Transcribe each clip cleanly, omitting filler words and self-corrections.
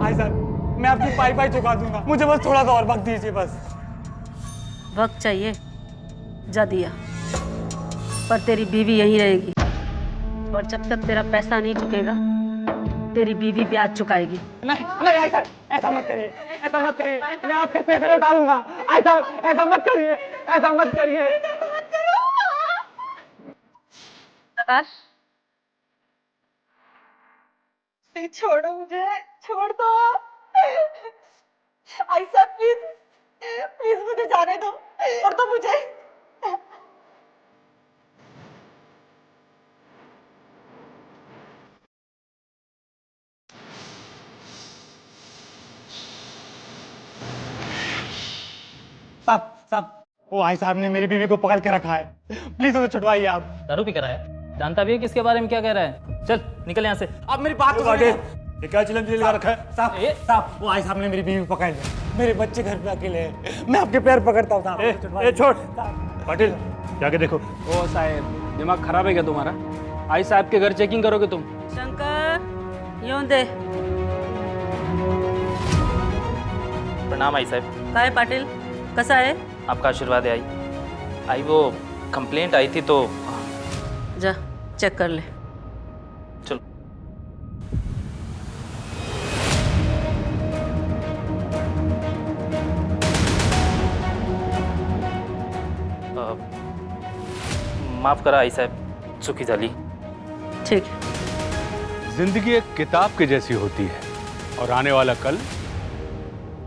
भाई साहब मैं आपकी पाई चुका दूंगा, मुझे बस थोड़ा सा और वक्त दीजिए बस। वक्त चाहिए, जा दिया, पर तेरी बीवी यहीं रहेगी और जब तक तेरा पैसा नहीं चुकेगा तेरी बीवी ब्याज चुकाएगी। नहीं नहीं भाई साहब, ऐसा मत करिए, ऐसा मत करिए, मैं आपके पैसे उतारूंगा। ऐसा मत करिए, ऐसा मत करिए। आकाश, छोड़ो मुझे, छोड़ दो। ऐसा प्लीज प्लीज मुझे जाने दो, छोड़ दो मुझे। साहब वो भाई साहब ने मेरी बीवी को पकड़ के रखा है, प्लीज उसे छुड़वाइए आप। दारू पी कर आया है, जानता भी है किसके बारे में क्या कह रहा है। चल निकल यहाँ से। आप मेरी बात तो सुनिए। ये क्या चिलम चिल लगा रखा है? साहब वो भाई साहब ने मेरी बीवी पकड़ ली, मेरे बच्चे घर पे अकेले हैं, मैं आपके पैर पकड़ता हूँ साहब। छोड़ पाटिल, जाके देखो। ओ साहब, दिमाग खराब है क्या तुम्हारा? आई साहब के घर चेकिंग करोगे तुम? शंकर यूं दे। प्रणाम आई साहब। काय पाटिल, कसा आहे? आपका आशीर्वाद है आई वो कंप्लेंट आई थी तो जा चेक कर ले। चलो। माफ करा आई साहब, चुकी झाली। ठीक है। जिंदगी एक किताब के जैसी होती है और आने वाला कल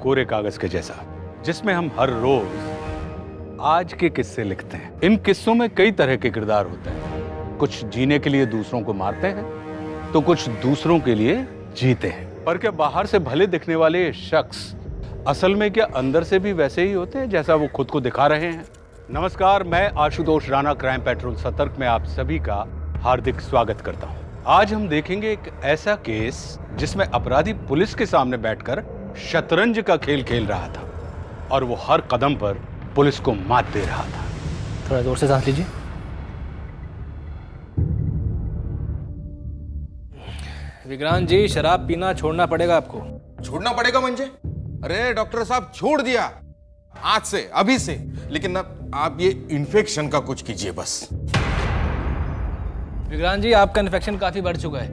कोरे कागज के जैसा, जिसमें हम हर रोज आज के किस्से लिखते हैं। इन किस्सों में कई तरह के किरदार होते हैं, कुछ जीने के लिए दूसरों को मारते हैं तो कुछ दूसरों के लिए जीते हैं। पर क्या बाहर से भले दिखने वाले ये शख्स असल में क्या अंदर से भी वैसे ही होते हैं जैसा वो खुद को दिखा रहे हैं? नमस्कार, मैं आशुतोष राणा क्राइम पेट्रोल सतर्क में आप सभी का हार्दिक स्वागत करता हूं। आज हम देखेंगे एक ऐसा केस जिसमें अपराधी पुलिस के सामने बैठकर शतरंज का खेल खेल रहा था और वो हर कदम पर पुलिस को मात दे रहा था। थोड़ा जोर से सांस लीजिए। विक्रांत जी, शराब पीना छोड़ना पड़ेगा आपको। छोड़ना पड़ेगा म्हणजे? अरे डॉक्टर साहब, छोड़ दिया आज से, अभी से। लेकिन ना आप ये इन्फेक्शन का कुछ कीजिए बस। विक्रांत जी, आपका इन्फेक्शन काफी बढ़ चुका है।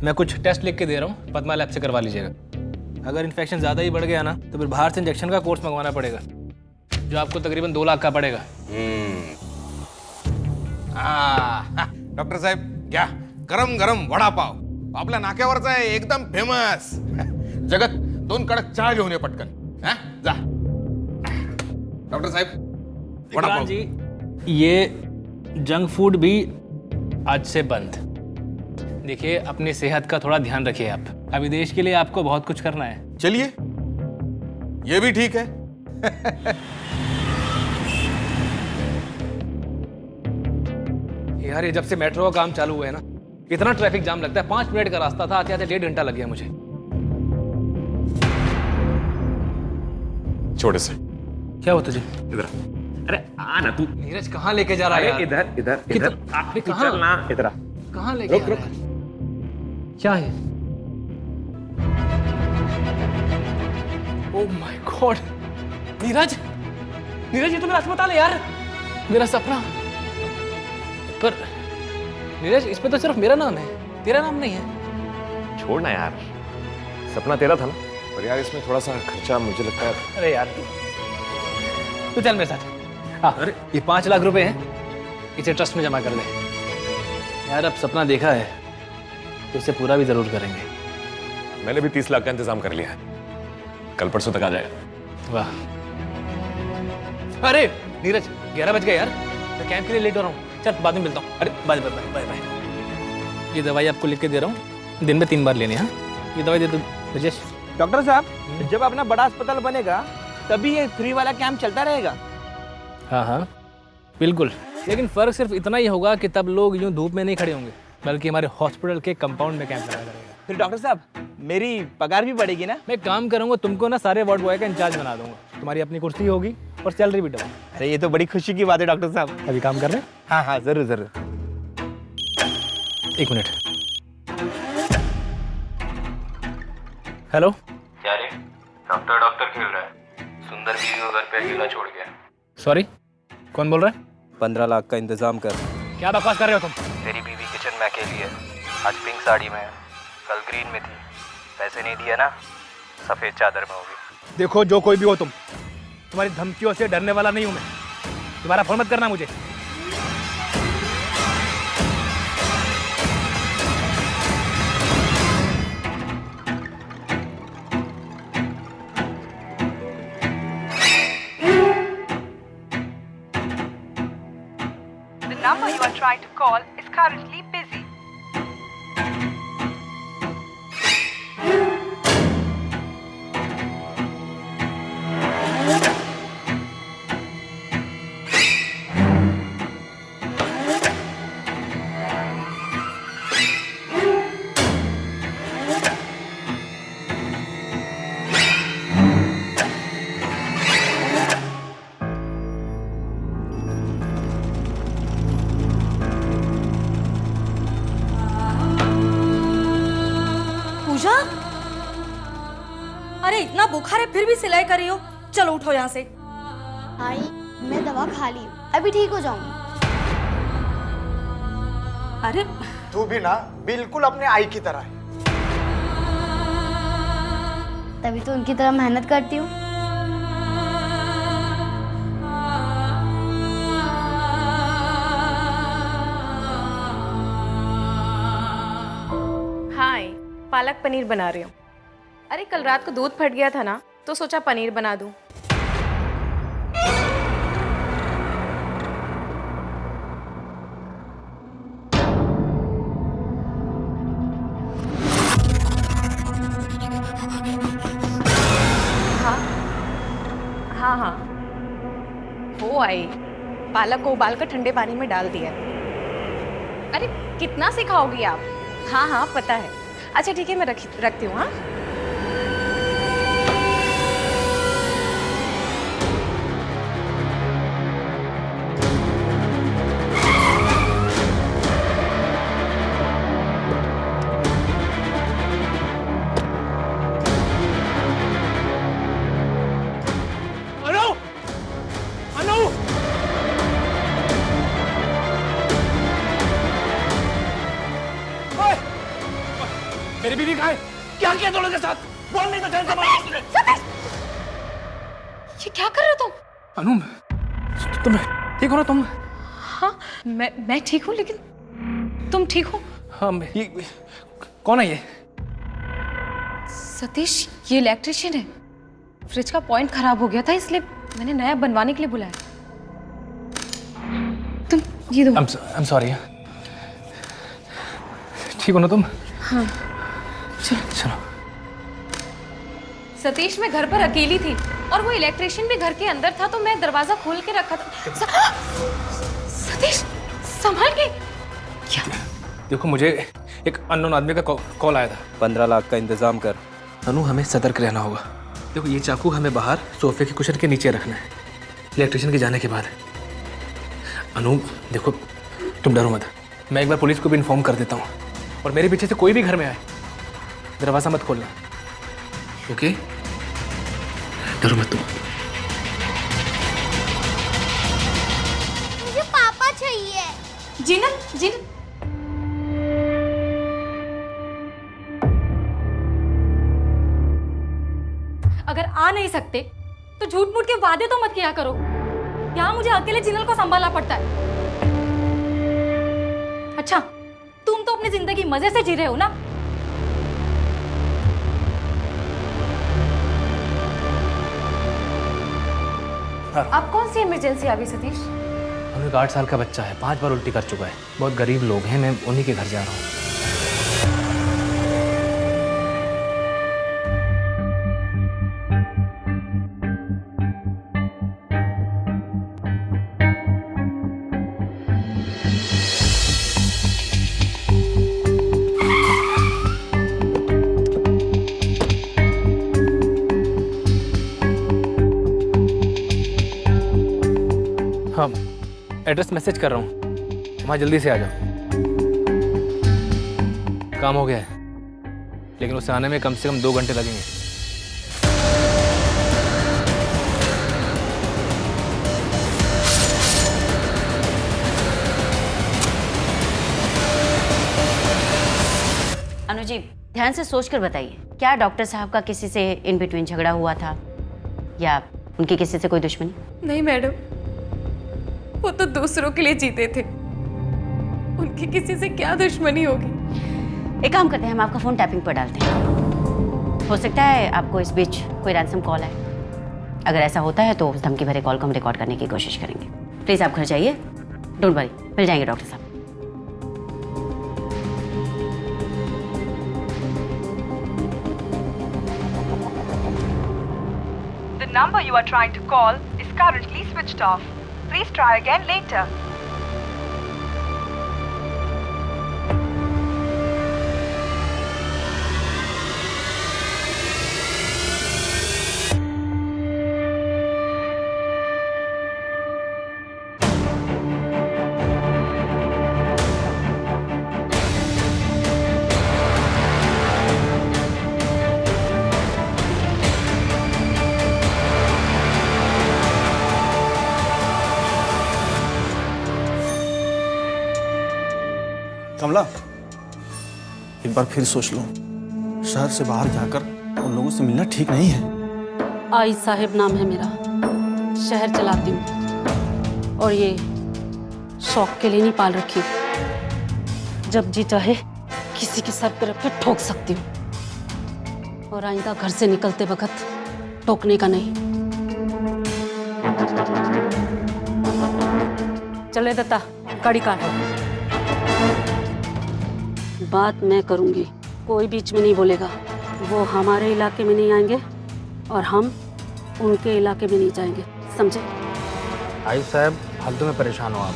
मैं कुछ टेस्ट लिख के दे रहा हूँ, पद्मा लैब से करवा लीजिएगा। अगर इन्फेक्शन ज़्यादा ही बढ़ गया ना तो फिर बाहर से इंजेक्शन का कोर्स मंगवाना पड़ेगा, जो आपको तकरीबन 2 लाख का पड़ेगा। डॉक्टर साहेब, क्या गरम गरम वडा पाव आपल्या नाक्यावरचा आहे, एकदम फेमस। जगत 2 कडक चहा घेऊन ये पटकन। जा डॉक्टर साहेब, वडा पाव। विक्रांत जी, ये जंक फूड भी आज से बंद। देखिए, अपनी सेहत का थोड़ा ध्यान रखिए आप। अभी देश के लिए आपको बहुत कुछ करना है। चलिए, ये भी ठीक है। यार, ये जब से मेट्रो का काम चालू हुआ है ना, इतना ट्रैफिक जाम लगता है। 5 मिनट का रास्ता था, आते आते 1.5 घंटा लग गया मुझे। छोड़े से क्या हुआ तुझे? इधर अरे आ ना तू। नीरज कहाँ लेके जा रहा है? इधर इधर इधर आपने कहाँ? चल ना, इधर आ। कहाँ लेके जा रहा है? क्या है? Oh my God! Neeraj, Neeraj, ये तो मेरा अस्पताल है यार, मेरा सपना। पर नीरज, इसमें तो सिर्फ मेरा नाम है, तेरा नाम नहीं है। छोड़ ना यार, सपना तेरा था ना। पर यार, इसमें थोड़ा सा खर्चा मुझे लगता है। अरे यार, तू चल मेरे साथ। हाँ, अरे ये 5 लाख रुपए हैं, इसे ट्रस्ट में जमा कर दे। यार, अब सपना देखा है तो इसे पूरा भी जरूर करेंगे। मैंने भी 30 लाख का इंतजाम कर लिया है, कल परसों तक आ जाएगा। वाह! अरे नीरज, 11 बज गए यार, मैं कैंप के लिए लेट हो रहा हूँ। चल बाद में मिलता हूँ। अरे bye bye bye bye bye. ये दवाई आपको लिख के दे रहा हूँ, दिन में 3 बार लेनी है। ये दवाई दे दो राजेश। डॉक्टर साहब, जब अपना बड़ा अस्पताल बनेगा तभी ये फ्री वाला कैंप चलता रहेगा। हाँ हाँ बिल्कुल, लेकिन फ़र्क सिर्फ इतना ही होगा कि तब लोग यूँ धूप में नहीं खड़े होंगे, बल्कि हमारे हॉस्पिटल के कंपाउंड में कैंप लगा करेगा। फिर डॉक्टर साहब, मेरी पगार भी बढ़ेगी ना? मैं काम करूँगा, तुमको ना सारे वार्ड बॉय का इंचार्ज बना दूंगा। तुम्हारी अपनी कुर्सी होगी और सैलरी भी डबल। अरे ये तो बड़ी खुशी की बात है डॉक्टर साहब। अभी काम कर रहे हैं? हाँ हाँ, जरूर जरूर। 1 मिनट। हेलो। क्या रे, डॉक्टर खेल रहा है, सुंदर बीवी को घर पे अकेला छोड़ गया। सॉरी, कौन बोल रहा है? 15 लाख का इंतजाम कर। क्या बकवास कर रहे हो तुम? तेरी बीवी किचन में अकेली है, आज पिंक साड़ी में है, कल ग्रीन में थी। पैसे नहीं दिए ना, सफेद चादर में होगी। देखो, जो कोई भी हो तुम, तुम्हारी धमकियों से डरने वाला नहीं हूं मैं। दोबारा फोन मत करना मुझे। The number you are trying to call is currently busy. पूजा, अरे इतना बुखार है फिर भी सिलाई कर रही हो। चलो उठो यहाँ से। आई, मैं दवा खा ली, अभी ठीक हो जाऊंगी। अरे तू भी ना बिल्कुल अपने आई की तरह है। तभी तो उनकी तरह मेहनत करती हूँ। हाय, पालक पनीर बना रही हूँ। अरे कल रात को दूध फट गया था ना, तो सोचा पनीर बना दूँ। हाँ हाँ, वो आई। पालक को उबालकर ठंडे पानी में डाल दिया। अरे कितना सिखाओगी आप? हाँ हाँ पता है। अच्छा ठीक है, मैं रखती हूँ। हाँ मेरी बीवी कहाँ है? क्या किया दोनों के साथ? बोल नहीं तो जान से मार। ये क्या कर रहे हो तुम? अनु, तुम ठीक हो ना तुम? हाँ मैं ठीक हूँ, लेकिन तुम ठीक हो? हाँ, ये कौन है ये? सतीश, ये इलेक्ट्रिशियन है। फ्रिज का पॉइंट खराब हो गया था, इसलिए मैंने नया बनवाने के लिए बुलाया। तुम ये दो। I'm sorry। ठीक हो ना तुम? हाँ चलो। सतीश, मैं घर पर अकेली थी और वो इलेक्ट्रिशियन भी घर के अंदर था, तो मैं दरवाजा खोल के रखा था। सतीश, संभाल के। क्या? देखो, मुझे एक अननोन आदमी का कॉल आया था। 15 लाख का इंतजाम कर। अनु, हमें सतर्क रहना होगा। देखो, ये चाकू हमें बाहर सोफे के कुशन के नीचे रखना है, इलेक्ट्रिशियन के जाने के बाद। अनु देखो, तुम डरो मत। मैं एक बार पुलिस को भी इन्फॉर्म कर देता हूँ, और मेरे पीछे से कोई भी घर में आए, दरवाजा मत खोलना, ओके? डरो मत तुम। मुझे पापा चाहिए। जिनन, अगर आ नहीं सकते तो झूठ मूठ के वादे तो मत किया करो। यहाँ मुझे अकेले जिनल को संभालना पड़ता है। अच्छा, तुम तो अपनी जिंदगी मजे से जी रहे हो ना? अब कौन सी इमरजेंसी आ गई सतीश? अनु, एक 8 साल का बच्चा है, 5 बार उल्टी कर चुका है। बहुत गरीब लोग हैं, मैं उन्हीं के घर जा रहा हूँ। हाँ, एड्रेस मैसेज कर रहा हूँ, वहाँ जल्दी से आ जाओ। काम हो गया है। लेकिन उसे आने में कम से कम 2 घंटे लगेंगे। अनुजी, ध्यान से सोचकर बताइए, क्या डॉक्टर साहब का किसी से इन बिटवीन झगड़ा हुआ था या उनकी किसी से कोई दुश्मनी? नहीं मैडम, वो तो दूसरों के लिए जीते थे, उनकी किसी से क्या दुश्मनी होगी। एक काम करते हैं, हम आपका फोन टैपिंग पर डालते हैं। हो सकता है आपको इस बीच कोई रैंसम कॉल आए। अगर ऐसा होता है तो उस धमकी भरे कॉल को हम रिकॉर्ड करने की कोशिश करेंगे। प्लीज आप घर जाइए, डोंट वरी, मिल जाएंगे डॉक्टर साहब। The number you are trying to call is currently switched off. Please try again later. कमला, एक बार फिर सोच लो, शहर से बाहर जाकर उन लोगों से मिलना ठीक नहीं है। आई साहिब नाम है मेरा, शहर चलाती हूँ और ये शौक के लिए नहीं पाल रखी। जब जी चाहे किसी के सर पे रख के ठोक सकती हूँ और आइंदा घर से निकलते वक्त टोकने का नहीं। चले दत्ता, गाड़ी काट। बात मैं करूंगी, कोई बीच में नहीं बोलेगा। वो हमारे इलाके में नहीं आएंगे और हम उनके इलाके में नहीं जाएंगे, समझे? आई साहब, फालतू में परेशान हो आप,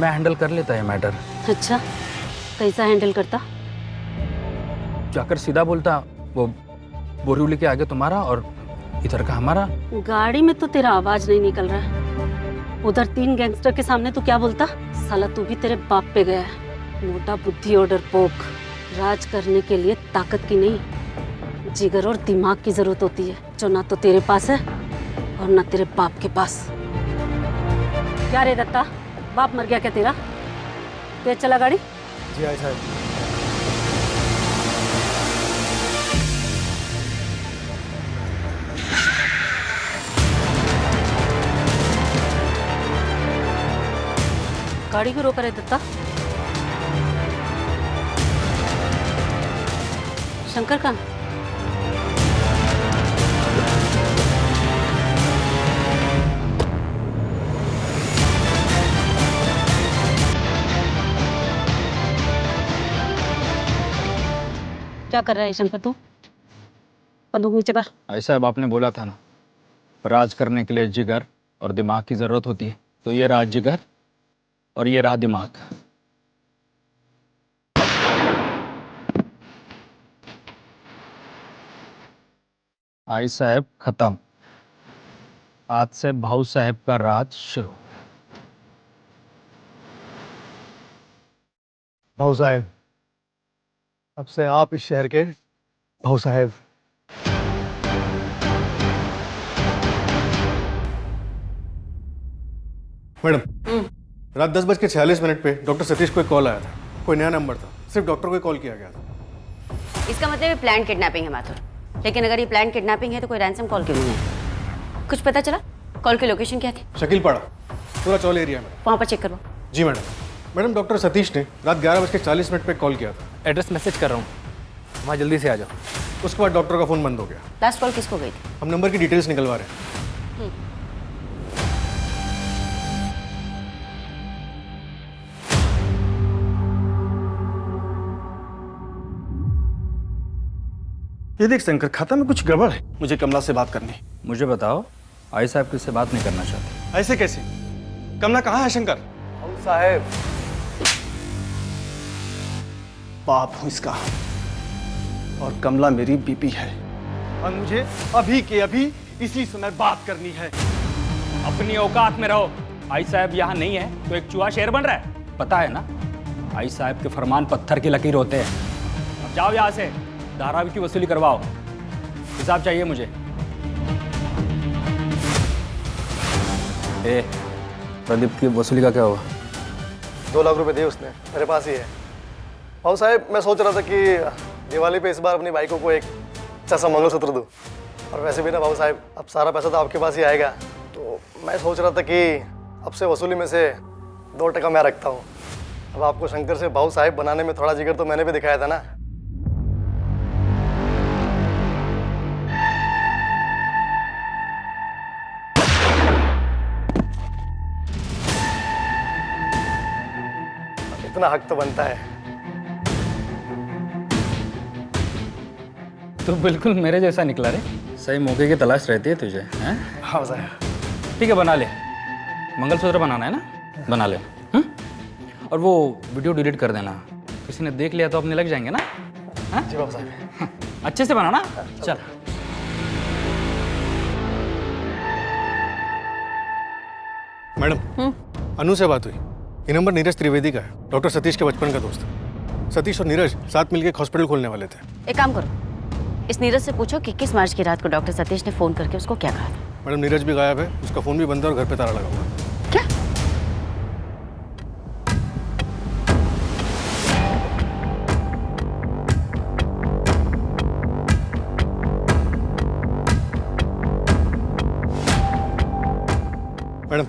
मैं हैंडल कर लेता है मैटर। अच्छा, कैसा हैंडल करता? जाकर सीधा बोलता, वो बोरीवली के आगे तुम्हारा और इधर का हमारा। गाड़ी में तो तेरा आवाज नहीं निकल रहा है, उधर 3 गैंगस्टर के सामने तू क्या बोलता? साला तू भी तेरे बाप पे गया है। मोटा बुद्धि और डरपोक। राज करने के लिए ताकत की नहीं, जिगर और दिमाग की जरूरत होती है, जो ना तो तेरे पास है और ना तेरे बाप के पास। क्या रे दत्ता, बाप मर गया क्या तेरा? तेज चला गाड़ी। जी आई साहब। गाड़ी क्यों रोका रे दत्ता? शंकर कहाँ? क्या कर रहा है शंकर तू? बंदूक नीचे कर। ऐसा अब आपने बोला था ना, राज करने के लिए जिगर और दिमाग की जरूरत होती है, तो ये रहा जिगर और ये रहा दिमाग। आई साहब खत्म, आज से भाऊ साहब का राज शुरू। भाऊ साहब, अब से आप इस शहर के भाऊ साहब। मैडम, रात 10:46 पे डॉक्टर सतीश को एक कॉल आया था। कोई नया नंबर था, सिर्फ डॉक्टर को कॉल किया गया था। इसका मतलब ये प्लान किडनैपिंग है माथुर। लेकिन अगर ये प्लान किडनैपिंग है तो कोई रैंसम कॉल क्यों नहीं है? कुछ पता चला? कॉल की लोकेशन क्या थी? शकील पाड़ा, पूरा चौल एरिया में। वहाँ पर चेक करवाओ। जी मैडम, डॉक्टर सतीश ने रात 11:40 पे कॉल किया था। एड्रेस मैसेज कर रहा हूँ, वहाँ जल्दी से आ जाओ। उसके बाद डॉक्टर का फोन बंद हो गया। लास्ट कॉल किसको गई थी? हम नंबर की डिटेल्स निकलवा रहे हैं। ये देख शंकर, खाता में कुछ गड़बड़ है। मुझे कमला से बात करनी। मुझे बताओ, आई साहब किससे बात नहीं करना चाहते? ऐसे कैसे? कमला कहाँ है शंकर? साहब, बाप हूं इसका और कमला मेरी बीपी है और मुझे अभी के अभी इसी समय बात करनी है। अपनी औकात में रहो। आई साहब यहाँ नहीं है तो एक चूहा शेर बन रहा है, पता है ना? आई साहब के फरमान पत्थर की लकीर होते हैं। अब जाओ यहाँ से, धारावी की वसूली करवाओ, हिसाब चाहिए मुझे। प्रदीप की वसूली का क्या हुआ? 2 लाख रुपए दिए उसने, मेरे पास ही है। भाऊ साहब, मैं सोच रहा था कि दिवाली पे इस बार अपनी बाइकों को एक अच्छा सा मंगलसूत्र दूं। और वैसे भी ना भाऊ साहब, अब सारा पैसा तो आपके पास ही आएगा, तो मैं सोच रहा था कि अब से वसूली में से 2% मैं रखता हूँ। अब आपको शंकर से भाऊ साहब बनाने में थोड़ा जिगर तो मैंने भी दिखाया था ना। इतना हक तो बनता है। तू बिल्कुल मेरे जैसा निकला रे। सही मौके की तलाश रहती है तुझे, हैं? हाँ साहब। ठीक है, बना ले। मंगलसूत्र बनाना है ना, बना ले। और वो वीडियो डिलीट कर देना, किसी ने देख लिया तो अपने लग जाएंगे ना। जी बाबू साहब। अच्छे से बनाना। चल। मैडम, अनु से बात हुई। ये नंबर नीरज त्रिवेदी का है, डॉक्टर सतीश के बचपन का दोस्त है। सतीश और नीरज साथ मिलकर एक हॉस्पिटल खोलने वाले थे। एक काम करो, इस नीरज से पूछो कि किस मार्च की रात को डॉक्टर सतीश ने फोन करके उसको क्या कहा था। मैडम, नीरज भी गायब है, उसका फोन भी बंद है और घर पे ताला लगा हुआ है। क्या? मैडम,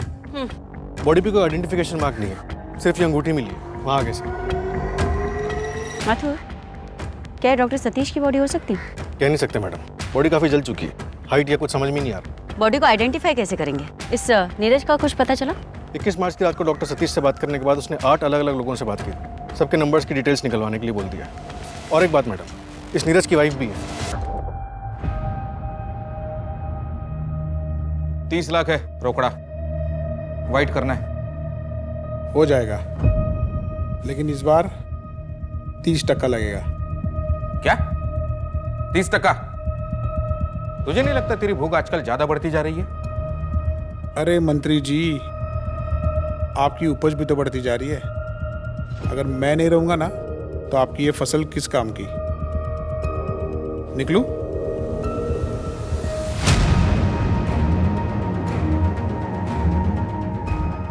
बॉडी पे कोई आइडेंटिफिकेशन मार्क नहीं है, सिर्फ ये अंगूठी मिली है वहाँ आगे से। माथुर, क्या डॉक्टर सतीश की बॉडी हो सकती? कह नहीं सकते मैडम, बॉडी काफी जल चुकी है, हाइट या कुछ समझ में नहीं आ रहा। बॉडी को आइडेंटिफाई कैसे करेंगे? इस नीरज का कुछ पता चला? 21 मार्च की रात को डॉक्टर सतीश से बात करने के बाद उसने 8 अलग अलग लोगों से बात की, सबके नंबर्स की डिटेल्स निकलवाने के लिए बोल दिया। और एक बात मैडम, इस नीरज की वाइफ भी है। 30 लाख है रोकड़ा, वाइट करना है। हो जाएगा, लेकिन इस बार 30% लगेगा। क्या? 30%? तुझे नहीं लगता तेरी भूख आजकल ज्यादा बढ़ती जा रही है? अरे मंत्री जी, आपकी उपज भी तो बढ़ती जा रही है। अगर मैं नहीं रहूंगा ना, तो आपकी ये फसल किस काम की? निकलूं?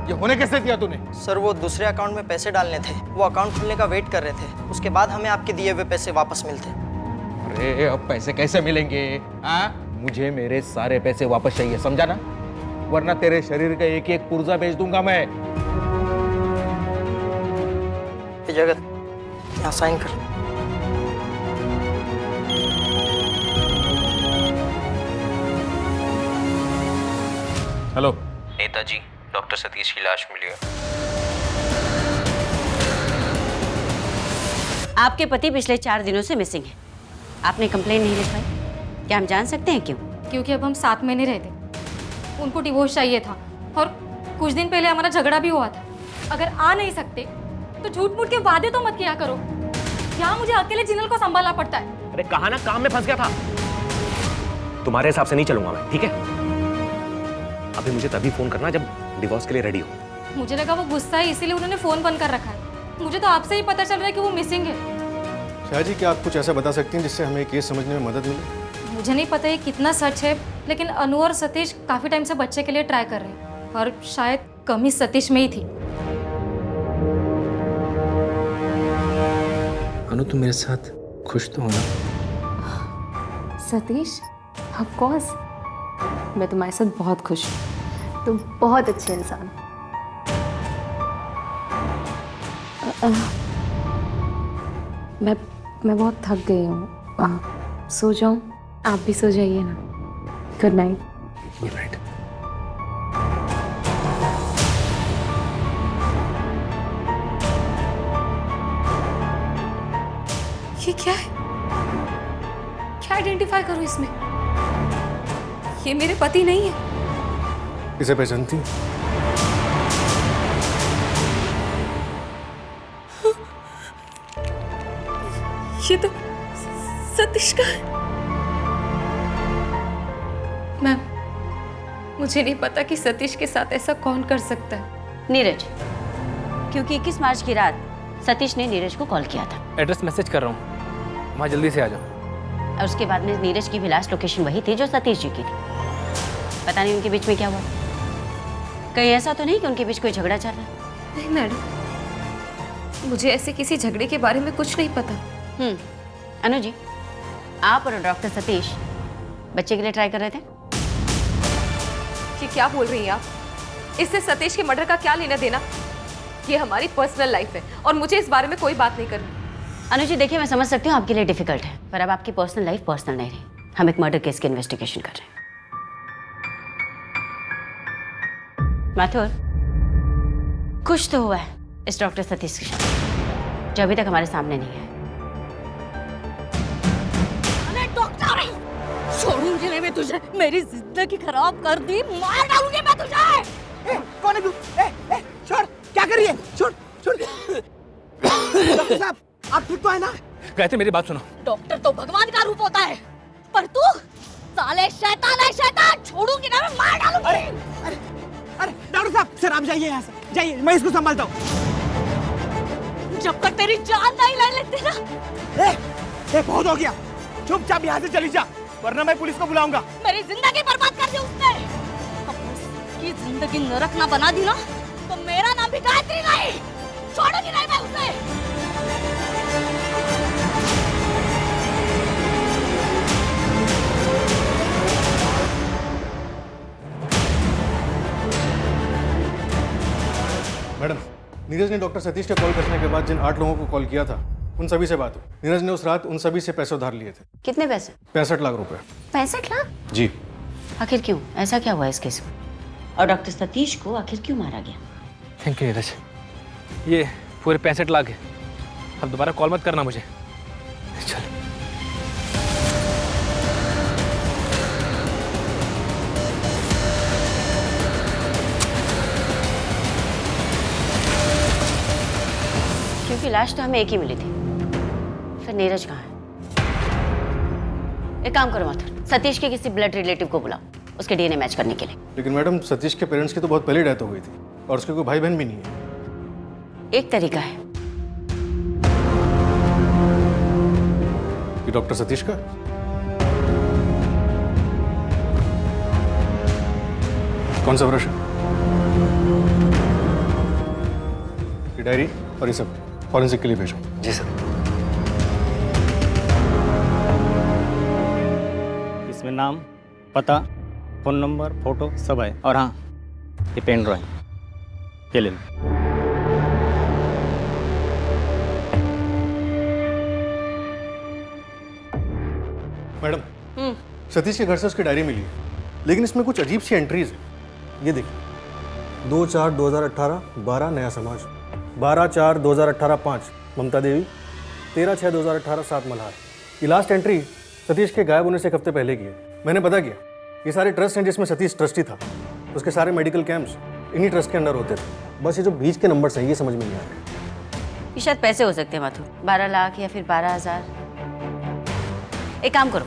ये होने कैसे दिया तूने? सर, वो दूसरे अकाउंट में पैसे डालने थे, वो अकाउंट खुलने का वेट कर रहे थे, उसके बाद हमें आपके दिए हुए पैसे वापस मिलते। अरे अब पैसे कैसे मिलेंगे? मुझे मेरे सारे पैसे वापस चाहिए, समझा ना? वरना तेरे शरीर का एक एक पुर्जा बेच दूंगा मैं। जगत, यहाँ साइन कर। हेलो नेताजी, डॉक्टर सतीश की लाश मिली है। आपके पति पिछले 4 दिनों से मिसिंग है। आपने कंप्लेन नहीं लिखवाई, क्या हम जान सकते हैं क्यों? क्योंकि अब हम साथ में नहीं रहते, उनको डिवोर्स चाहिए था और कुछ दिन पहले हमारा झगड़ा भी हुआ था। अगर आ नहीं सकते तो झूठ मूठ के वादे तो मत किया करो। यहाँ मुझे अकेले जिनल को संभालना पड़ता है। अरे कहा ना, काम में फंस गया था। तुम्हारे हिसाब से नहीं चलूंगा मैं, ठीक है? अभी मुझे तभी फोन करना जब डिवोर्स के लिए रेडी हो। मुझे लगा वो गुस्सा है, इसीलिए उन्होंने फोन बंद कर रखा है। मुझे तो आपसे ही पता चल रहा है कि वो मिसिंग है। शाह जी, क्या आप कुछ ऐसा बता सकती हैं जिससे हमें केस समझने में मदद मिले? मुझे नहीं पता ये कितना सच है, लेकिन अनु और सतीश काफी टाइम से बच्चे के लिए ट्राई कर रहे हैं और शायद कमी सतीश में ही थी। अनु, तुम मेरे साथ खुश तो हो ना? सतीश, ऑफ कोर्स, मैं तुम्हारे साथ बहुत खुश हूँ। तुम बहुत अच्छे इंसान। मैं बहुत थक गई हूँ, सो जाऊँ? आप भी सो जाइए ना। Good night. Good night. ये क्या है? क्या आइडेंटिफाई करूँ इसमें? ये मेरे पति नहीं है। इसे पहचानती? ये तो सतीश का है। मैम, मुझे नहीं पता कि सतीश के साथ ऐसा कौन कर सकता है। नीरज, क्योंकि 21 मार्च की रात सतीश ने नीरज को कॉल किया था। एड्रेस मैसेज कर रहा हूँ, वहाँ जल्दी से आ जाओ। और उसके बाद में नीरज की भी लास्ट लोकेशन वही थी जो सतीश जी की थी। पता नहीं उनके बीच में क्या हुआ। कहीं ऐसा तो नहीं कि उनके बीच कोई झगड़ा चल रहा है? नहीं मैडम, मुझे ऐसे किसी झगड़े के बारे में कुछ नहीं पता। अनु जी, आप और डॉक्टर सतीश बच्चे के लिए ट्राई कर रहे थे? कि क्या बोल रही हैं आप? इससे सतीश के मर्डर का क्या लेना देना? ये हमारी पर्सनल लाइफ है और मुझे इस बारे में कोई बात नहीं करनी। अनु जी देखिए, मैं समझ सकती हूँ आपके लिए डिफिकल्ट है, पर अब आपकी पर्सनल लाइफ पर्सनल नहीं रही। हम एक मर्डर केस की इन्वेस्टिगेशन कर रहे हैं। माथुर, कुछ तो हुआ है इस डॉक्टर सतीश के साथ जो अभी तक हमारे सामने नहीं है। अरे डॉक्टर, छोड़ूंगी नहीं मैं तुझे। मेरी जिंदगी खराब कर दी, मार डालूंगी मैं तुझे। कौन है तू? छोड़, क्या कर रही है? छोड़ छोड़। डॉक्टर साहब, आप ठीक तो है ना? गायत्री मेरी बात सुनो। डॉक्टर तो भगवान का रूप होता है, पर तू साले शैतान है शैतान। छोड़ूंगी ना मैं, मार डालूंगी। अरे अरे डॉक्टर साहब, सर आप जाइए यहाँ से, जाइए, मैं इसको संभालता हूँ। जब तक तेरी जान नहीं ले लेती ना। बहुत हो गया, चुपचाप यहाँ से चली जा, वरना मैं पुलिस को बुलाऊंगा। मेरी जिंदगी बर्बाद कर दी उसने। अब उसकी जिंदगी नरक ना बना दी ना, तो मेरा नाम भी गायत्री नहीं। छोड़ूंगी नहीं मैं उसे। मैडम, नीरज ने डॉक्टर सतीश के कॉल करने के बाद जिन 8 लोगों को कॉल किया था, उन सभी से बात हुई। नीरज ने उस रात उन सभी से पैसे उधार लिए थे। कितने पैसे? 65 लाख रुपए। 65 लाख? जी। आखिर क्यों? ऐसा क्या हुआ इस केस में? और डॉक्टर सतीश को आखिर क्यों मारा गया? थैंक यू नीरज, ये पूरे 65 लाख है। अब दोबारा कॉल मत करना मुझे। चल। क्योंकि लाश तो हमें एक ही मिली थी, फिर नीरज कहाँ है? एक काम करो माथुर, सतीश के किसी ब्लड रिलेटिव को बुलाओ उसके डीएनए मैच करने के लिए। लेकिन मैडम, सतीश के पेरेंट्स की तो बहुत पहले डेथ हो गई थी और उसके कोई भाई बहन भी नहीं है। एक तरीका है कि डॉक्टर सतीश का? कौन सा ब्रश? ये डायरी और ये सब फॉरेंसिक के लिए भेजो। जी सर। इसमें नाम, पता, फोन नंबर, फोटो सब है। और हाँ, ये पेन ड्राइंग ये ले लो। मैडम, सतीश के घर से उसकी डायरी मिली है, लेकिन इसमें कुछ अजीब सी एंट्रीज है। ये देखिए, 2/4/2018 12 नया समाज, 12/4/2018 5 ममता देवी, 13/6/2018 7 मल्हार। ये लास्ट एंट्री सतीश के गायब होने से एक हफ्ते पहले की है। मैंने पता किया, ये सारे ट्रस्ट हैं जिसमें सतीश ट्रस्टी था, उसके सारे मेडिकल कैंप्स इन्हीं ट्रस्ट के अंडर होते थे। बस ये जो बीच के नंबर्स हैं ये समझ में नहीं आ रहे। ये शायद पैसे हो सकते हैं माथुर, 12 लाख या फिर 12,000। एक काम करो,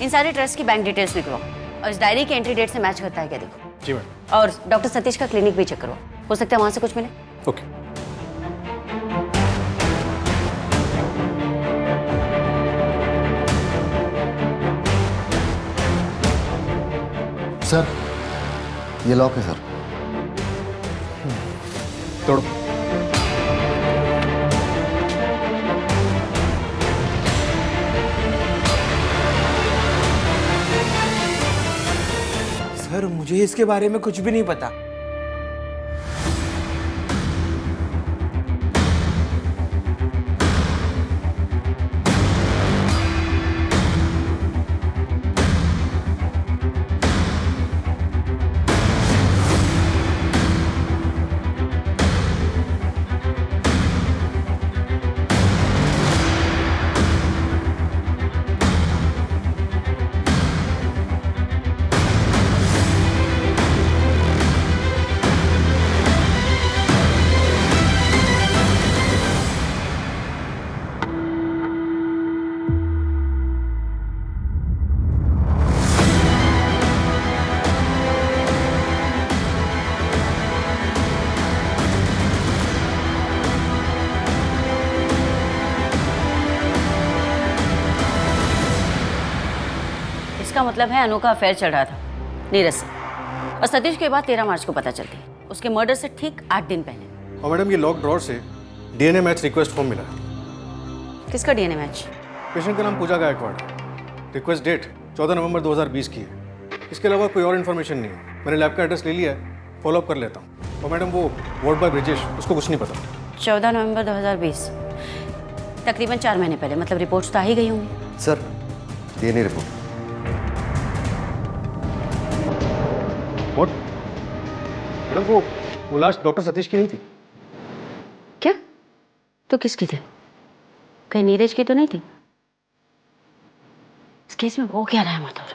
इन सारे ट्रस्ट की बैंक डिटेल्स निकलवाओ और इस डायरी के एंट्री डेट से मैच करता है क्या देखो। जी मैडम। और डॉक्टर सतीश का क्लिनिक भी चेक करवाओ, हो सकता है वहां से कुछ मिले। ओके। सर, ये लॉक है सर। तोड़ो। सर, मुझे इसके बारे में कुछ भी नहीं पता। का मतलब है अनु का अफेयर चल रहा था नीरज से। और सतीश के बाद 13 मार्च को पता चलती, उसके मर्डर से ठीक 8 दिन पहले। और मैडम ये लॉक ड्रॉर से डीएनए मैच रिक्वेस्ट फॉर्म मिला है। किसका डीएनए मैच? पेशेंट का नाम पूजा गायकवाड़ है। रिक्वेस्ट डेट 14 नवंबर 2020 की है। इसके अलावा कोई और इन्फॉर्मेशन नहीं है। मैंने लैब का एड्रेस ले लिया है, फॉलोअप कर लेता हूँ। और मैडम वो वार्ड बॉय ब्रिजेश, उसको कुछ नहीं पता। 14 नवंबर 2020, तकरीबन 4 महीने पहले। मतलब रिपोर्ट्स तो आ ही गई होंगी। Sir DNA report. What? Madam वो लास्ट डॉक्टर सतीश की नहीं थी? क्या? तो किसकी थी? कहीं नीरज की तो नहीं थी? इस केस में वो क्या रहा है माधुर?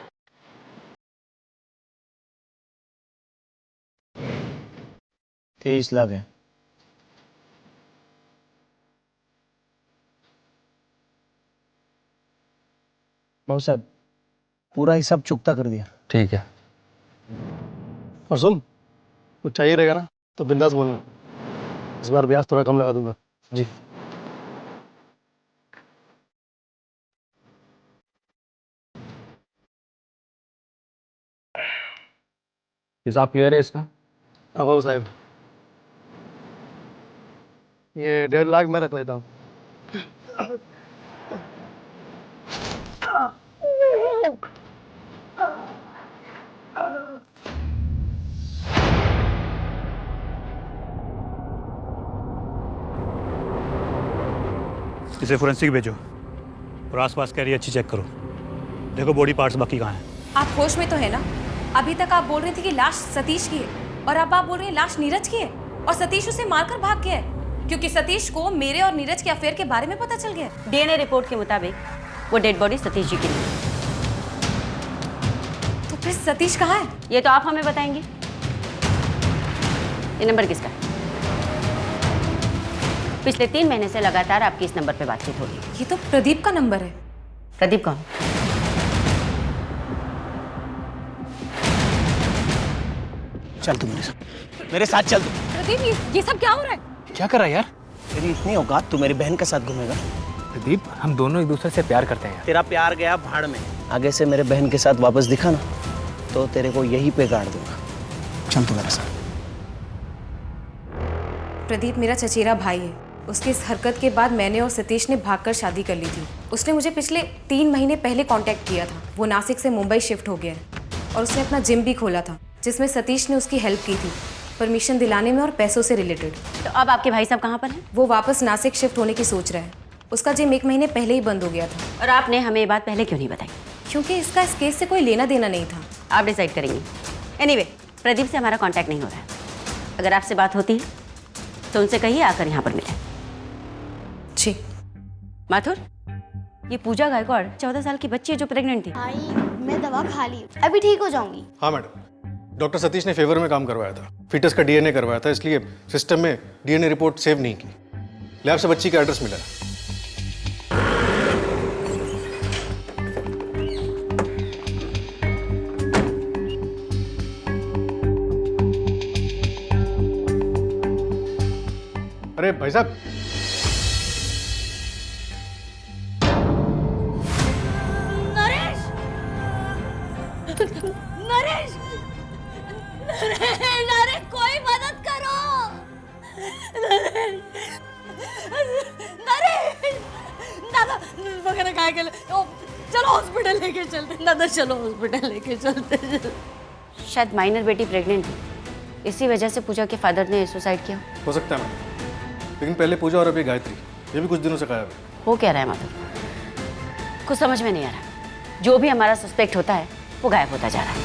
23 लाख है। भाऊ साहब पूरा हिसाब चुकता कर दिया। ठीक है। और सुन, कुछ चाहिए रहेगा ना तो बिंदास बोलना। इस बार ब्याज थोड़ा कम लगा दूंगा। जी। हिसाब क्लियर है इसका? हाँ भाऊ साहब, ये 1.5 लाख मैं रख लेता हूँ। इसे फोरेंसिक भेजो और आसपास का एरिया अच्छी चेक करो। देखो बॉडी पार्ट्स बाकी कहाँ हैं। आप होश में तो है ना? अभी तक आप बोल रही थी कि लाश सतीश की है, और अब आप बोल रहे हैं लाश नीरज की है, और सतीश उसे मारकर भाग गया है क्योंकि सतीश को मेरे और नीरज के अफेयर के बारे में पता चल गया। डीएनए रिपोर्ट के मुताबिक वो डेड बॉडी सतीश जी की नहीं। तो फिर सतीश कहाँ है? ये तो आप हमें बताएंगे। ये नंबर किसका है? पिछले 3 महीने से लगातार आपकी इस नंबर पे बातचीत हो रही है। ये तो प्रदीप का नंबर है। प्रदीप कौन? चल तू मेरे साथ चल तू। प्रदीप ये सब क्या हो रहा है? क्या कर रहा है यार? तेरी इतनी औकात, तू मेरी बहन के साथ घूमेगा? प्रदीप, हम दोनों एक दूसरे से प्यार करते हैं यार। तेरा प्यार गया भाड़ में। आगे से मेरे बहन के साथ वापस दिखा ना तो तेरे को यहीं पे गाड़ दूंगा। चल तू मेरे साथ। प्रदीप मेरा चचेरा भाई है। उसकी इस हरकत के बाद मैंने और सतीश ने भागकर शादी कर ली थी। उसने मुझे पिछले 3 महीने पहले कांटेक्ट किया था। वो नासिक से मुंबई शिफ्ट हो गया है और उसने अपना जिम भी खोला था जिसमें सतीश ने उसकी हेल्प की थी, परमिशन दिलाने में और पैसों से रिलेटेड। तो अब आपके भाई साहब कहाँ पर हैं? वो वापस नासिक शिफ्ट होने की सोच रहा है। उसका जिम 1 महीने पहले ही बंद हो गया था। और आपने हमें ये बात पहले क्यों नहीं बताई? क्योंकि इसका इस केस से कोई लेना देना नहीं था। आप डिसाइड करेंगे। एनीवे, प्रदीप से हमारा कांटेक्ट नहीं हो रहा है। अगर आपसे बात होती है तो उनसे कहिए आकर यहाँ पर मिले। जी। माथुर, ये पूजा गायकवाड़ 14 साल की बच्ची है जो प्रेग्नेंट थी। भाई मैं दवा खा ली, अभी ठीक हो जाऊंगी। हाँ मैडम, डॉक्टर सतीश ने फेवर में काम करवाया था। फीटस का डीएनए करवाया था, इसलिए सिस्टम में डीएनए रिपोर्ट सेव नहीं की। लैब से बच्ची का एड्रेस मिला है। अरे भाई साहब, नरेश! नरेश! नरेश, कोई मदद करो! नरेश! दादा वगैरह कहाँ के चलो हॉस्पिटल लेके चलते। दादा चलो हॉस्पिटल लेके चलते। शायद माइनर बेटी प्रेग्नेंट थी, इसी वजह से पूजा के फादर ने सुसाइड किया। हो सकता है मैडम, लेकिन पहले पूजा और अभी गायत्री, ये भी कुछ दिनों से गायब है। हो क्या रहा है माधुर? कुछ समझ में नहीं आ रहा। जो भी हमारा सस्पेक्ट होता है वो गायब होता जा रहा है।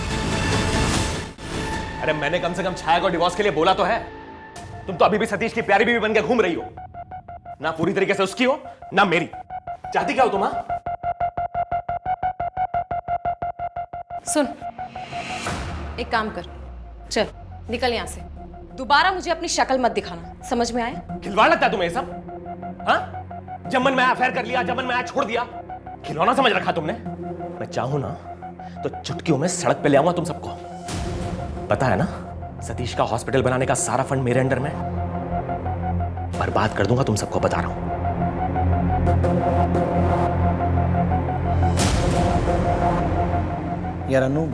अरे मैंने कम से कम छाया को डिवोर्स के लिए बोला तो है। तुम तो अभी भी सतीश की प्यारी बीवी बन के घूम रही हो। ना पूरी तरीके से उसकी हो ना मेरी। चाहती क्या हो तुम? सुन, एक काम कर, चल निकल यहाँ से। दोबारा मुझे अपनी शक्ल मत दिखाना, समझ में आया? खिलवाड़ लगता है तुम्हें ये सब? हाँ? जब मन में आया अफेयर कर लिया, जब मन में आया छोड़ दिया। खिलौना समझ रखा तुमने? मैं चाहूं ना तो चुटकियों में सड़क पे ले आऊंगा तुम सबको। पता है ना, सतीश का हॉस्पिटल बनाने का सारा फंड मेरे अंडर में। बर्बाद कर दूंगा तुम सबको, बता रहा हूं। यार अनु,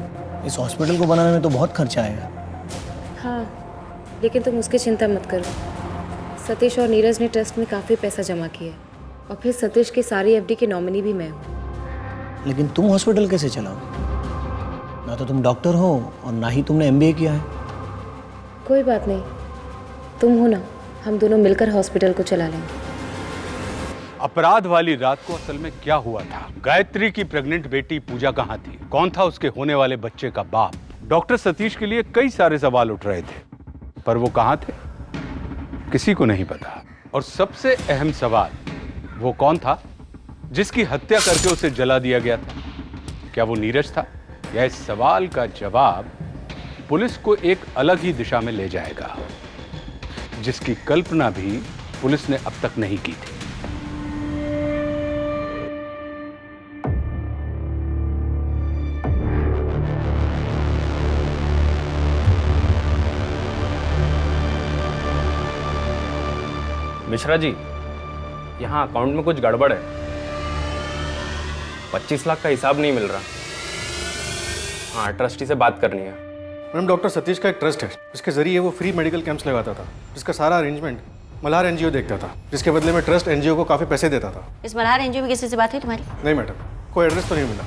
इस हॉस्पिटल को बनाने में तो बहुत खर्चा आएगा। हाँ, लेकिन तुम उसकी चिंता मत करो। सतीश और नीरज ने ट्रस्ट में काफ़ी पैसा जमा किया है और फिर सतीश की सारी एफडी की नॉमिनी भी मैं हूँ। लेकिन तुम हॉस्पिटल कैसे चलाओगे? ना तो तुम डॉक्टर हो और ना ही तुमने MBA किया है। कोई बात नहीं, तुम हो ना, हम दोनों मिलकर हॉस्पिटल को चला लेंगे। अपराध वाली रात को असल में क्या हुआ था? गायत्री की प्रेग्नेंट बेटी पूजा कहाँ थी? कौन था उसके होने वाले बच्चे का बाप? डॉक्टर सतीश के लिए कई सारे सवाल उठ रहे थे, पर वो कहाँ थे किसी को नहीं पता। और सबसे अहम सवाल, वो कौन था जिसकी हत्या करके उसे जला दिया गया था? क्या वो नीरज था? या इस सवाल का जवाब पुलिस को एक अलग ही दिशा में ले जाएगा, जिसकी कल्पना भी पुलिस ने अब तक नहीं की थी। मिश्रा जी, यहाँ अकाउंट में कुछ गड़बड़ है। 25 लाख का हिसाब नहीं मिल रहा। हाँ, ट्रस्टी से बात करनी है। मैडम, डॉक्टर सतीश का एक ट्रस्ट है, जिसके जरिए वो फ्री मेडिकल कैंप्स लगाता था, जिसका सारा अरेंजमेंट मल्हार NGO देखता था, जिसके बदले में ट्रस्ट NGO को काफ़ी पैसे देता था। इस मल्हार NGO में किसी से बात हुई तुम्हारी? नहीं मैडम, कोई एड्रेस तो नहीं मिला।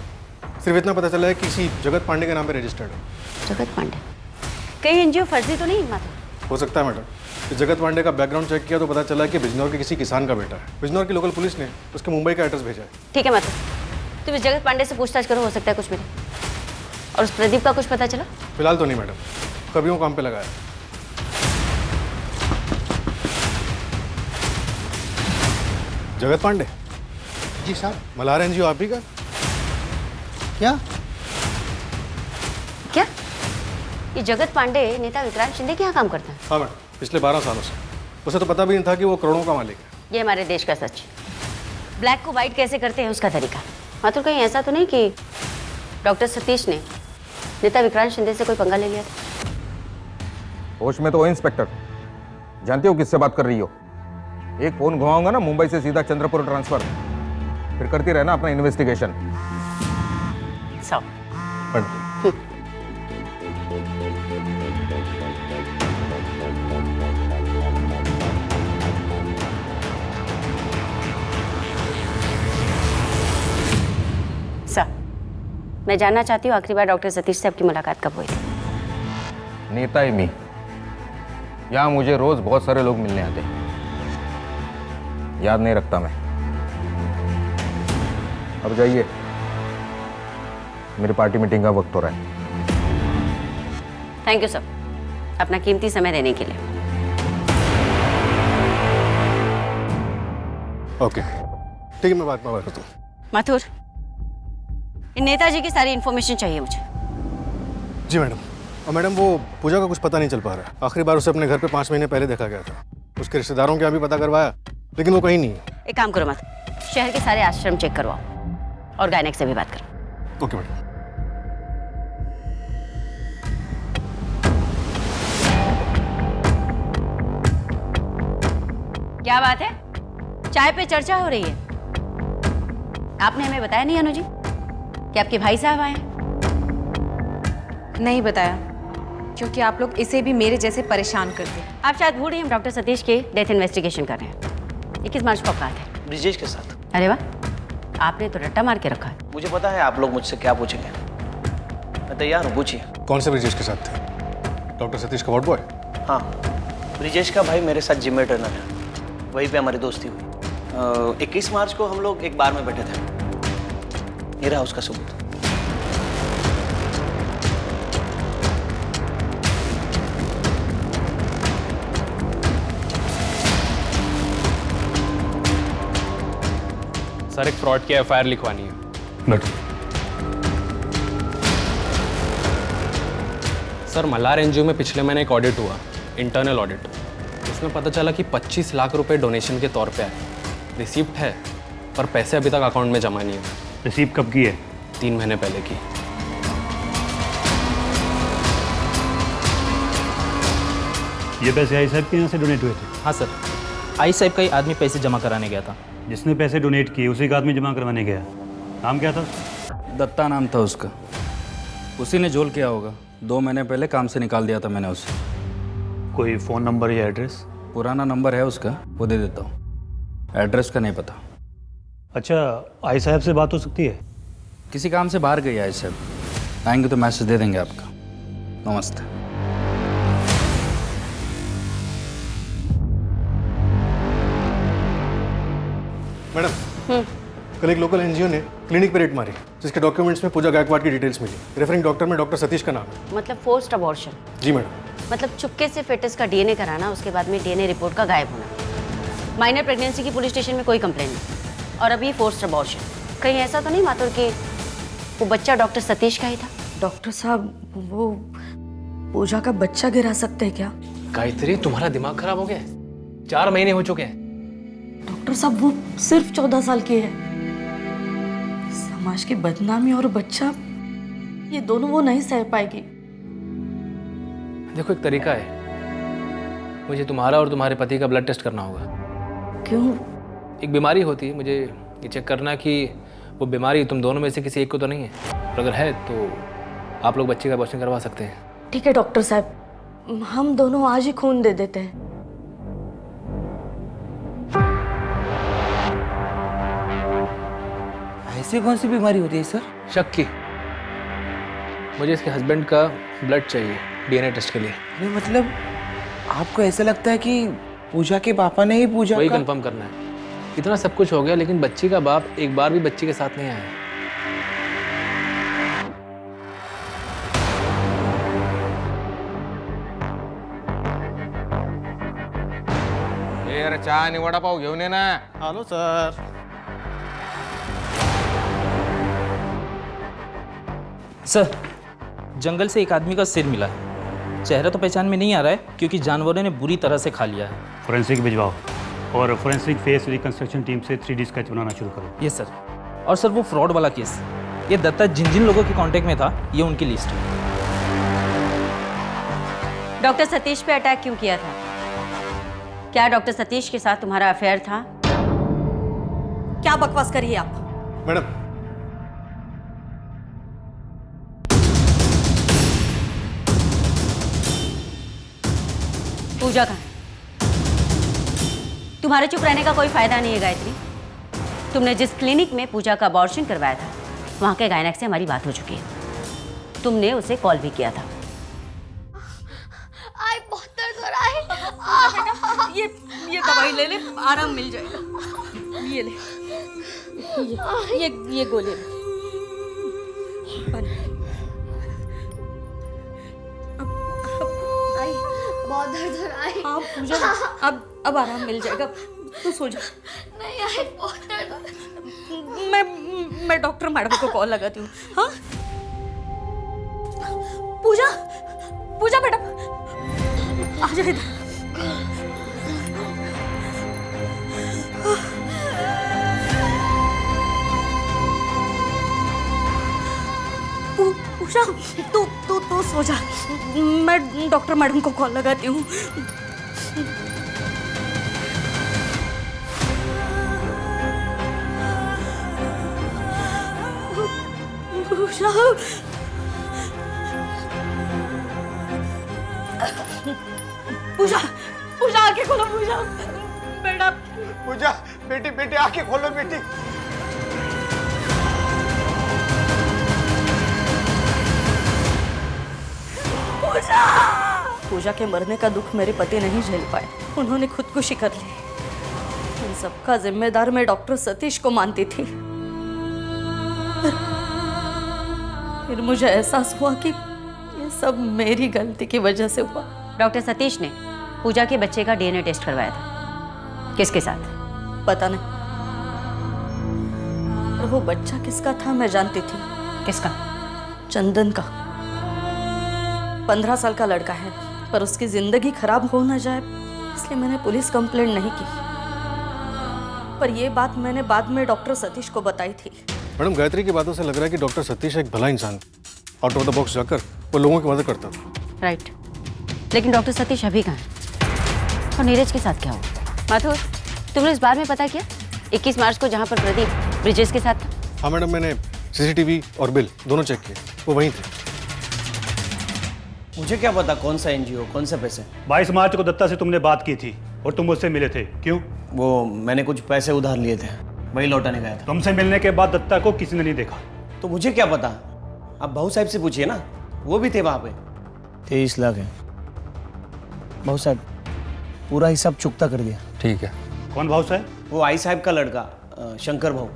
सिर्फ इतना पता चला है कि किसी जगत पांडे के नाम पे रजिस्टर्ड है। जगत पांडे? कहीं NGO फर्जी तो नहीं माता? हो सकता है मैडम। जगत पांडे का बैकग्राउंड चेक किया तो पता चला कि बिजनौर के किसी किसान का बेटा है। बिजनौर की लोकल पुलिस ने उसके मुंबई का एड्रेस भेजा है। ठीक है माता, तुम इस जगत पांडे से पूछताछ करो, हो सकता है कुछ मिले। और उस प्रदीप का कुछ पता चला? फिलहाल तो नहीं मैडम, कभी वो काम पे लगाया। जगत पांडे? जी साहब। मल्हार NGO आप ही का? क्या क्या? ये जगत पांडे नेता विक्रांत शिंदे के यहाँ काम करता है? हाँ मैडम, पिछले 12 सालों से। उसे तो पता भी नहीं था कि वो करोड़ों का मालिक है। ये हमारे देश का सच। ब्लैक को वाइट कैसे करते हैं उसका तरीका। माथुर, कहीं ऐसा तो नहीं कि डॉक्टर सतीश ने नेता विक्रांत शिंदे से कोई पंगा ले लिया था? होश में तो हो इंस्पेक्टर, जानती हो किससे बात कर रही हो? एक फोन घुमाऊंगा ना, मुंबई से सीधा चंद्रपुर ट्रांसफर, फिर करती रहना अपना इन्वेस्टिगेशन। मैं जानना चाहती हूँ आखिरी बार डॉक्टर सतीश से आपकी मुलाकात कब हुई थी? नेता ही मी, यहाँ मुझे रोज बहुत सारे लोग मिलने आते हैं, याद नहीं रखता मैं। अब जाइए, मेरी पार्टी मीटिंग का वक्त हो रहा है। थैंक यू सर, अपना कीमती समय देने के लिए। ओके, ठीक है, मैं बात करता हूँ। माथुर, इन नेताजी की सारी इन्फॉर्मेशन चाहिए मुझे। जी मैडम। और मैडम, वो पूजा का कुछ पता नहीं चल पा रहा है। आखिरी बार उसे अपने घर पे 5 महीने पहले देखा गया था। उसके रिश्तेदारों के यहाँ भी पता करवाया, लेकिन वो कहीं नहीं है। एक काम करो माथुर, शहर के सारे आश्रम चेक करवाओ और गायनेक से भी बात करो। Okay madam. क्या बात है, चाय पे चर्चा हो रही है? आपने हमें बताया नहीं अनु जी कि आपके भाई साहब आए हैं? नहीं बताया, क्योंकि आप लोग इसे भी मेरे जैसे परेशान करते हैं। आप शायद भूल रही हैं, हम डॉक्टर सतीश के डेथ इन्वेस्टिगेशन कर रहे हैं। 21 मार्च को औकात है। ब्रिजेश के साथ। अरे वाह, आपने तो रट्टा मार के रखा है। मुझे पता है आप लोग मुझसे क्या पूछेंगे, मैं तैयार हूँ, पूछिए। कौन से ब्रिजेश के साथ थे? डॉक्टर सतीश का वार्ड बॉय? हाँ, ब्रिजेश का भाई मेरे साथ जिम में ट्रेनर है, वहीं पे हमारी दोस्ती हुई। 21 मार्च को हम लोग एक बार में बैठे थे। ये रहा उसका सबूत। सर, एक फ्रॉड की FIR लिखवानी है। सर, मल्हार NGO में पिछले महीने एक ऑडिट हुआ, इंटरनल ऑडिट। इसमें पता चला कि 25 लाख रुपए डोनेशन के तौर पे आए। रिसिप्ट है, पर पैसे अभी तक अकाउंट में जमा नहीं है। रिसीव कब की है? 3 महीने पहले की। ये पैसे आई साहब के यहाँ से डोनेट हुए थे? हाँ सर, आई साहब का ही आदमी पैसे जमा कराने गया था। जिसने पैसे डोनेट किए उसी का आदमी जमा करवाने गया। नाम क्या था? दत्ता नाम था उसका। उसी ने झोल किया होगा। 2 महीने पहले काम से निकाल दिया था मैंने उसे। कोई फ़ोन नंबर या एड्रेस? पुराना नंबर है उसका, वो दे देता हूँ। एड्रेस का नहीं पता। अच्छा, आई साहब से बात हो सकती है? किसी काम से बाहर गई है आई साहब, आएंगे तो मैसेज दे देंगे आपका। नमस्ते। मैडम, कल एक लोकल एनजीओ ने क्लिनिक पे रेड मारी, जिसके डॉक्यूमेंट्स में पूजा गायकवाड़ की डिटेल्स मिली। रेफरिंग डॉक्टर में डॉक्टर सतीश का नाम है। मतलब फोर्स्ड अबॉर्शन? जी मैडम। मतलब चुपके से फेटस का डीएनए कराना, उसके बाद में डीएनए रिपोर्ट का गायब होना। माइनर प्रेगनेंसी की पुलिस स्टेशन में कोई कंप्लेंट नहीं, और अभी फोर्स्ड अबॉर्शन। कहीं ऐसा तो नहीं मातुर कि वो बच्चा डॉक्टर सतीश का ही था? डॉक्टर साहब, वो पूजा का बच्चा गिरा सकते हैं क्या? गायत्री, तुम्हारा दिमाग खराब हो गया है? 4 महीने हो चुके हैं। डॉक्टर साहब, वो सिर्फ 14 साल की है। समाज की बदनामी और बच्चा, ये दोनों वो नहीं सह पाएगी। देखो, एक तरीका है। मुझे तुम्हारा और तुम्हारे पति का ब्लड टेस्ट करना होगा। क्यों? एक बीमारी होती है, मुझे ये चेक करना कि वो बीमारी तुम दोनों में से किसी एक को तो नहीं है। और अगर है तो आप लोग बच्चे का अबॉर्शन करवा सकते हैं। ठीक है डॉक्टर साहब, हम दोनों आज ही खून दे देते हैं। ऐसी कौन सी बीमारी होती है सर? शक की। मुझे इसके हस्बैंड का ब्लड चाहिए डीएनए टेस्ट के लिए। नहीं मतलब आपको ऐसा लगता है कि पूजा के पापा ने ही पूजा वही का... कंफर्म करना है। इतना सब कुछ हो गया, लेकिन बच्ची का बाप एक बार भी बच्ची के साथ नहीं आया। अरे चहा आणि वडापाव घेऊन ये ना। आलो सर। सर, जंगल से एक आदमी का सिर मिला है। चेहरा तो पहचान में नहीं आ रहा है क्योंकि जानवरों ने बुरी तरह से खा लिया है। फोरेंसिक भिजवाओ और फोरेंसिक फेस रिकंस्ट्रक्शन टीम से 3D स्केच बनाना शुरू करो। ये सर। और सर, वो फ्रॉड वाला केस, ये दत्ता जिन जिन लोगों के कांटेक्ट में था, ये उनकी लिस्ट है। डॉक्टर सतीश पे अटैक क्यों किया था? क्या डॉक्टर सतीश के साथ तुम्हारा अफेयर था? क्या बकवास करिए आप? मैडम, पूजा कहाँ है? तुम्हारे चुप रहने का कोई फायदा नहीं है गायत्री। तुमने जिस क्लिनिक में पूजा का अबॉर्शन करवाया था, वहां के गायनेक से हमारी बात हो चुकी है। तुमने उसे कॉल भी किया था। आई बहुत दर्द हो रहा है। ये दवाई ले ले, आराम मिल जाएगा। ये ले, ये गोली ले। आई बहुत दर्द हो रहा है। हाँ पूजा, अब आराम मिल जाएगा, तो सो जा। नहीं आई बहुत दर्द। मैं डॉक्टर मैडम को कॉल लगाती हूँ। हाँ पूजा, पूजा बेटा आ जाए इधर। पूजा, तू सो जा, मैं डॉक्टर मैडम को कॉल लगाती हूँ। पूजा, पूजा, पूजा आंखें खोलो पूजा, बेटा। पूजा, बेटी बेटी आंखें खोलो बेटी। पूजा, पूजा के मरने का दुख मेरे पति नहीं झेल पाए, उन्होंने खुदकुशी कर ली। इन सबका जिम्मेदार मैं डॉक्टर सतीश को मानती थी। फिर मुझे एहसास हुआ कि ये सब मेरी गलती की वजह से हुआ। डॉक्टर सतीश ने पूजा के बच्चे का डीएनए टेस्ट करवाया था। किसके साथ? पता नहीं, और वो बच्चा किसका था मैं जानती थी। किसका? चंदन का। 15 साल का लड़का है, पर उसकी जिंदगी खराब हो ना जाए इसलिए मैंने पुलिस कंप्लेंट नहीं की। पर ये बात मैंने बाद में डॉक्टर सतीश को बताई थी। मैडम, गायत्री की बातों से लग रहा है कि डॉक्टर सतीश एक भला इंसान, आउट ऑफ द बॉक्स जाकर वो लोगों की मदद करता था। राइट, लेकिन डॉक्टर सतीश अभी कहाँ है? और नीरज के साथ क्या हुआ? माथुर, तुमने इस बारे में पता किया? 21 मार्च को जहाँ पर प्रदीप ब्रिजेश के साथ था। हाँ मैडम, मैंने CCTV और बिल दोनों चेक किए, वो वहीं थे। मुझे क्या पता कौन सा एनजीओ, कौन से पैसे। 22 मार्च को दत्ता से तुमने बात की थी और तुम मुझसे मिले थे, क्यों? वो मैंने कुछ पैसे उधार लिए थे, वही लौटाने गया था। तुमसे मिलने के बाद दत्ता को किसी ने नहीं देखा। तो मुझे क्या पता, आप भाऊ साहब से पूछिए ना, वो भी थे वहाँ पे। 23 लाख है भाऊ साहब, पूरा हिसाब चुकता कर दिया। ठीक है। कौन भाऊ साहब? वो आई साहब का लड़का शंकर भाऊ।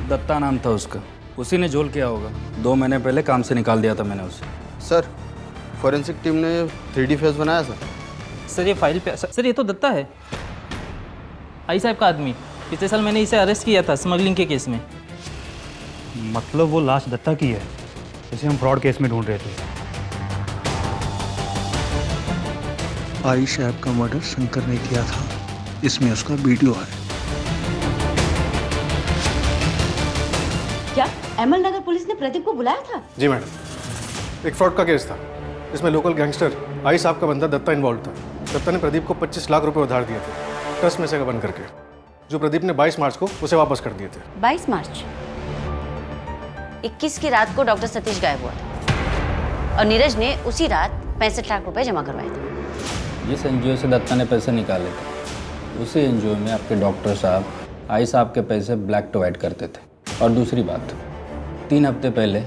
दत्ता नाम था उसका, उसी ने झोल किया होगा। 2 महीने पहले काम से निकाल दिया था मैंने उसे। सर फॉरेंसिक टीम ने 3D फेस बनाया सर ये फाइल पे सर, ये तो दत्ता है, आई साहब का आदमी। पिछले साल मैंने इसे अरेस्ट किया था स्मगलिंग के केस में। मतलब वो लाश दत्ता की है, इसे हम फ्रॉड केस में ढूंढ रहे थे। आई साहब का मर्डर शंकर ने किया था, इसमें उसका वीडियो है। क्या एमएल नगर पुलिस ने प्रदीप को बुलाया था? जी मैडम, एक फ्रॉड का केस था, इसमें लोकल गैंगस्टर आई साहब का बंदा दत्ता इन्वॉल्व था। दत्ता ने प्रदीप को 25 लाख रुपए उधार दिए थे, ट्रस्ट में से बंद करके, जो प्रदीप ने 22 मार्च को उसे वापस कर दिए थे। 22 मार्च 21 की रात को डॉक्टर सतीश गायब हुआ था और नीरज ने उसी रात 65 लाख रुपए जमा करवाए थे। जिस एनजीओ से दत्ता ने पैसे निकाले थे, उसी एनजीओ में आपके डॉक्टर साहब आई साहब के पैसे ब्लैक टू वाइट करते थे। और दूसरी बात, 3 हफ्ते पहले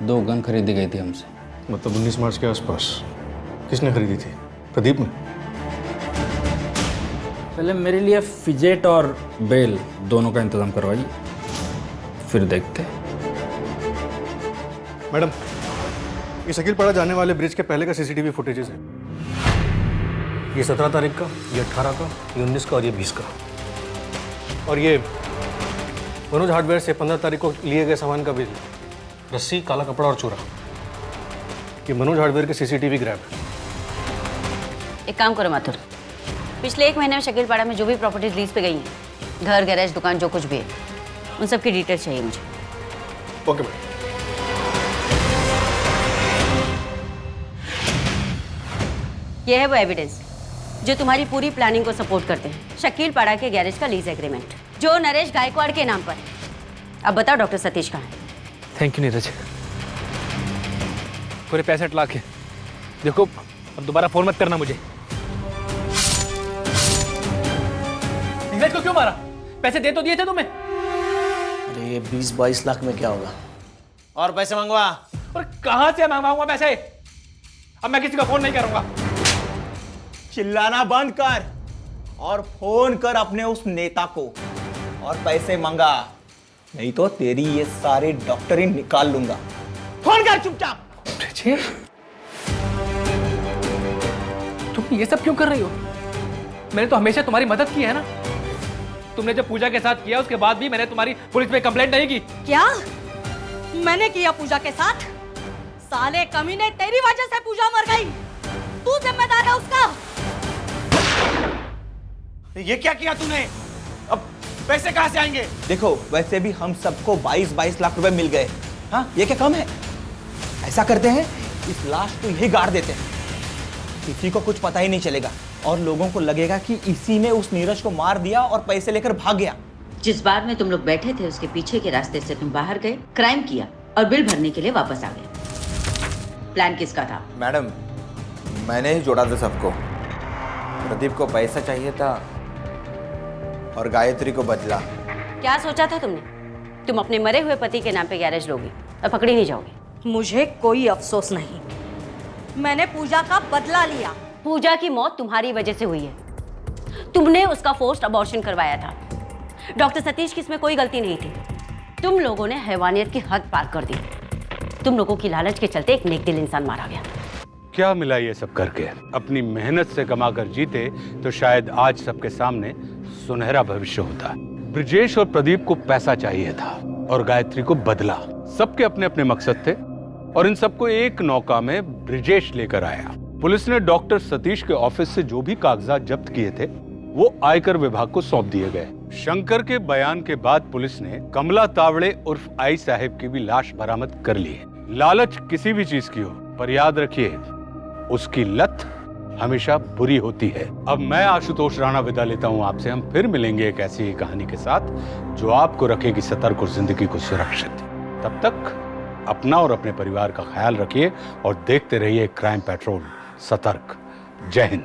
2 गन खरीदी गई थी हमसे। मतलब 19 मार्च के आसपास। किसने खरीदी थी? प्रदीप ने? पहले मेरे लिए फिजेट और बेल दोनों का इंतजाम करवाइए, फिर देखते। मैडम, ये शकीलपाड़ा जाने वाले ब्रिज के पहले का सीसीटीवी फुटेजेस है। ये 17 तारीख का, ये 18 का, ये 19 का और ये 20 का। और ये मनोज हार्डवेयर से 15 तारीख को लिए गए सामान का बिल, रस्सी, काला कपड़ा और चूरा। ये मनोज हार्डवेयर के सीसीटीवी ग्रैब है। एक काम करो माथुर, पिछले 1 महीने में शकीलपाड़ा में जो भी प्रॉपर्टीज लीज पे गई हैं, घर, गैरेज, दुकान, जो कुछ भी है, उन सब की डिटेल चाहिए मुझे। Okay madam. यह है वो एविडेंस जो तुम्हारी पूरी प्लानिंग को सपोर्ट करते हैं। शकीलपाड़ा के गैरेज का लीज एग्रीमेंट जो नरेश गायकवाड़ के नाम पर है। अब बताओ डॉक्टर सतीश कहाँ है? थैंक यू नीरज, पूरे 65 लाख है। देखो अब दोबारा फोन मत करना मुझे। नीरज को क्यों मारा? पैसे दे तो दिए थे तुम्हें। अरे ये 20-22 लाख में क्या होगा? और पैसे मंगवा। और कहां से मंगवाऊंगा पैसे? अब मैं किसी का फोन नहीं करूंगा। चिल्लाना बंद कर और फोन कर अपने उस नेता को और पैसे मंगा, नहीं तो तेरी ये सारे डॉक्टरी निकाल लूंगा। फोन कर चुपचाप। तुम ये सब क्यों कर रही हो? मैंने तो हमेशा तुम्हारी मदद की है ना। तुमने जब पूजा के साथ किया उसके बाद भी मैंने तुम्हारी पुलिस पे कंप्लेंट नहीं की। क्या मैंने किया पूजा के साथ? साले कमीने, तेरी वजह से पूजा मर गई। तू जिम्मेदार है उसका। ये क्या किया तूने? अब पैसे कहां से आएंगे? देखो वैसे भी हम सबको 22-22 लाख रुपए मिल गए। हाँ, ये क्या कम है? ऐसा करते हैं, इस लाश को यही गाड़ देते हैं, किसी को कुछ पता ही नहीं चलेगा और लोगों को लगेगा कि इसी ने उस नीरज को मार दिया और पैसे लेकर भाग गया। जिस बार में तुम लोग बैठे थे उसके पीछे के रास्ते से तुम बाहर गए, क्राइम किया और बिल भरने के लिए वापस आ गए। प्लान किसका था? मैडम, मैंने ही जोड़ा था सबको। प्रदीप को पैसा चाहिए था और गायत्री को बदला। क्या सोचा था तुमने? तुम अपने मरे हुए पति के नाम पे गैरेज लोगी और पकड़ी नहीं जाओगी। मुझे कोई अफसोस नहीं, मैंने पूजा का बदला लिया। पूजा की मौत तुम्हारी वजह से हुई है। तुमने उसका फोर्स्ड अबॉर्शन करवाया था। डॉक्टर सतीश की इसमें कोई गलती नहीं थी। तुम लोगों ने हैवानियत की हद पार कर दी। तुम लोगों की लालच के चलते एक नेक दिल इंसान मारा गया। क्या मिला ये सब करके? अपनी मेहनत से कमाकर जीते तो शायद आज सबके सामने सुनहरा भविष्य होता। ब्रिजेश और प्रदीप को पैसा चाहिए था और गायत्री को बदला। सबके अपने अपने मकसद थे और इन सबको एक नौका में ब्रिजेश लेकर आया। पुलिस ने डॉक्टर सतीश के ऑफिस से जो भी कागजात जब्त किए थे वो आयकर विभाग को सौंप दिए गए। शंकर के बयान के बाद पुलिस ने कमला तावड़े उर्फ आई साहब की भी लाश बरामद कर ली है। लालच किसी भी चीज की हो, पर याद रखिए उसकी लत हमेशा बुरी होती है। अब मैं आशुतोष राणा विदा लेता हूं आपसे। हम फिर मिलेंगे एक ऐसी ही कहानी के साथ जो आपको रखेगी सतर्क और जिंदगी को सुरक्षित। तब तक अपना और अपने परिवार का ख्याल रखिए और देखते रहिए क्राइम पेट्रोल। सतर्क। जय हिंद।